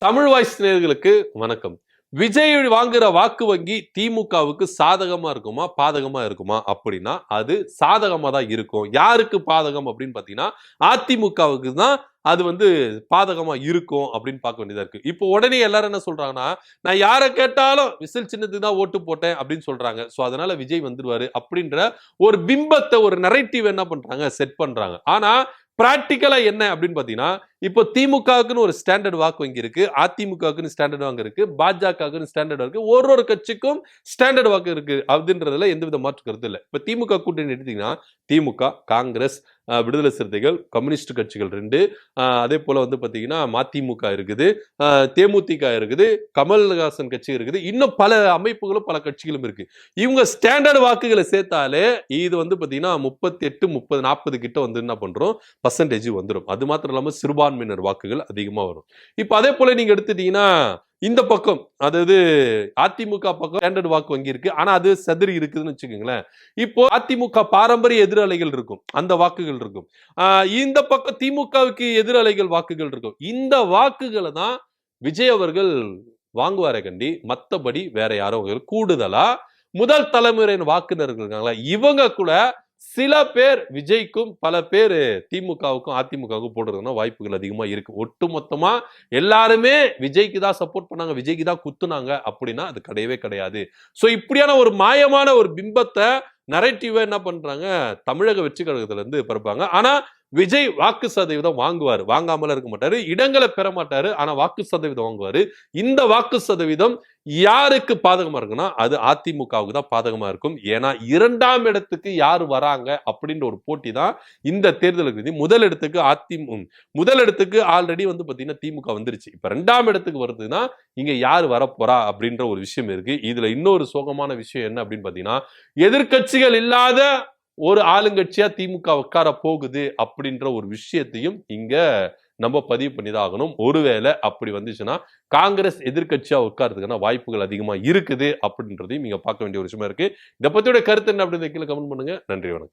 Tamil voice நேயர்களுக்கு வணக்கம். விஜய் வாங்குற வாக்கு வங்கி திமுகவுக்கு சாதகமா இருக்குமா பாதகமா இருக்குமா அப்படின்னா அது சாதகமா தான் இருக்கும். யாருக்கு பாதகம் அப்படின்னு பாத்தீங்கன்னா அதிமுகவுக்கு தான் அது பாதகமா இருக்கும் அப்படின்னு பார்க்க வேண்டியதா இருக்கு. இப்போ உடனே எல்லாரும் என்ன சொல்றாங்கன்னா, நான் யாரை கேட்டாலும் விசில் சின்னத்துக்கு தான் ஓட்டு போட்டேன் அப்படின்னு சொல்றாங்க. சோ அதனால விஜய் வந்துருவாரு அப்படின்ற ஒரு பிம்பத்தை ஒரு நரேட்டிவ் என்ன பண்றாங்க செட் பண்றாங்க. ஆனா பிராக்டிக்கலா என்ன அப்படின்னு பாத்தீங்கன்னா, இப்போ திமுகவுக்குன்னு ஒரு ஸ்டாண்டர்ட் வாக்கு வங்கி இருக்கு, அதிமுகவுக்குன்னு ஸ்டாண்டர்ட் வாக்கு இருக்கு, பாஜகவுக்குன்னு ஸ்டாண்டர்ட் இருக்கு, ஒரு கட்சிக்கும் ஸ்டாண்டர்ட் வாக்கு இருக்கு அப்படின்றதுல எந்தவித மாற்று கருத்து இல்லை. இப்ப திமுக கூட்டணி எடுத்தீங்கன்னா திமுக, காங்கிரஸ், விடுதலை சிறுத்தைகள், கம்யூனிஸ்ட் கட்சிகள் 2, அதே போல பாத்தீங்கன்னா மதிமுக இருக்குது, தேமுதிக இருக்குது, கமல்ஹாசன் கட்சி இருக்குது, இன்னும் பல அமைப்புகளும் பல கட்சிகளும் இருக்கு. இவங்க ஸ்டாண்டர்ட் வாக்குகளை சேர்த்தாலே இது பாத்தீங்கன்னா 38, 30, 40 கிட்ட என்ன பண்றோம் பர்சன்டேஜ் வந்துடும். அது மாத்திரம் இல்லாம சிறுபான்மையினர் வாக்குகள் அதிகமா வரும். இப்ப அதே போல நீங்க எடுத்துட்டீங்கன்னா இந்த பக்கம் அதாவது அதிமுக பக்கம் ஸ்டாண்டர்ட் வாக்கு வங்கி இருக்கு. ஆனா அது சதுரி இருக்குதுன்னு வச்சுக்கோங்களேன். இப்போ அதிமுக பாரம்பரிய எதிரலைகள் இருக்கும், அந்த வாக்குகள் இருக்கும். இந்த பக்கம் திமுகவுக்கு எதிரலைகள் வாக்குகள் இருக்கும். இந்த வாக்குகளை தான் விஜய் அவர்கள் வாங்குவாரே கண்டி மத்தபடி வேற யாரோ கூடுதலா முதல் தலைமுறையின் வாக்குனர்கள் இருக்காங்களா இவங்க கூட சில பேர் விஜய்க்கும் பல பேர் திமுகவுக்கும் அதிமுகவுக்கும் போடுறதுனா வாய்ப்புகள் அதிகமா இருக்கு. ஒட்டுமொத்தமா எல்லாருமே விஜய்க்கு தான் சப்போர்ட் பண்ணாங்க, விஜய்க்கு தான் குத்துனாங்க அப்படின்னா அது கிடையவே கிடையாது. சோ இப்படியான ஒரு மாயமான ஒரு பிம்பத்தை நரேட்டிவா என்ன பண்றாங்க தமிழக வெற்றி கழகத்துல இருந்து பரப்பாங்க. ஆனா விஜய் வாக்கு சதவீதம் வாங்குவாரு, வாங்காமல இருக்க மாட்டாரு, இடங்களை பெற மாட்டாரு, ஆனா வாக்கு சதவீதம் வாங்குவாரு. இந்த வாக்கு சதவீதம் யாருக்கு பாதகமா இருக்குன்னா அது அதிமுகவுக்கு தான் பாதகமா இருக்கும். ஏன்னா 2ஆம் இடத்துக்கு யாரு வராங்க அப்படின்ற ஒரு போட்டி தான் இந்த தேர்தலுக்கு. முதல் இடத்துக்கு ஆல்ரெடி பாத்தீங்கன்னா திமுக வந்துருச்சு. இப்ப 2ஆம் இடத்துக்கு வருதுன்னா இங்க யாரு வரப்போறா அப்படின்ற ஒரு விஷயம் இருக்கு. இதுல இன்னொரு சோகமான விஷயம் என்ன அப்படின்னு பாத்தீங்கன்னா எதிர்கட்சிகள் இல்லாத ஒரு ஆளுங்கட்சியா திமுக உட்கார போகுது அப்படின்ற ஒரு விஷயத்தையும் இங்க நம்ம பதிவு பண்ணிதான் ஆகணும். ஒருவேளை அப்படி வந்துச்சுன்னா காங்கிரஸ் எதிர்கட்சியா உட்கார்றதுக்கான வாய்ப்புகள் அதிகமா இருக்குது அப்படின்றதையும் நீங்க பார்க்க வேண்டிய ஒரு விஷயமா இருக்கு. இதை பத்தியோட கருத்து என்ன அப்படின்னு கீழே கமெண்ட் பண்ணுங்க. நன்றி, வணக்கம்.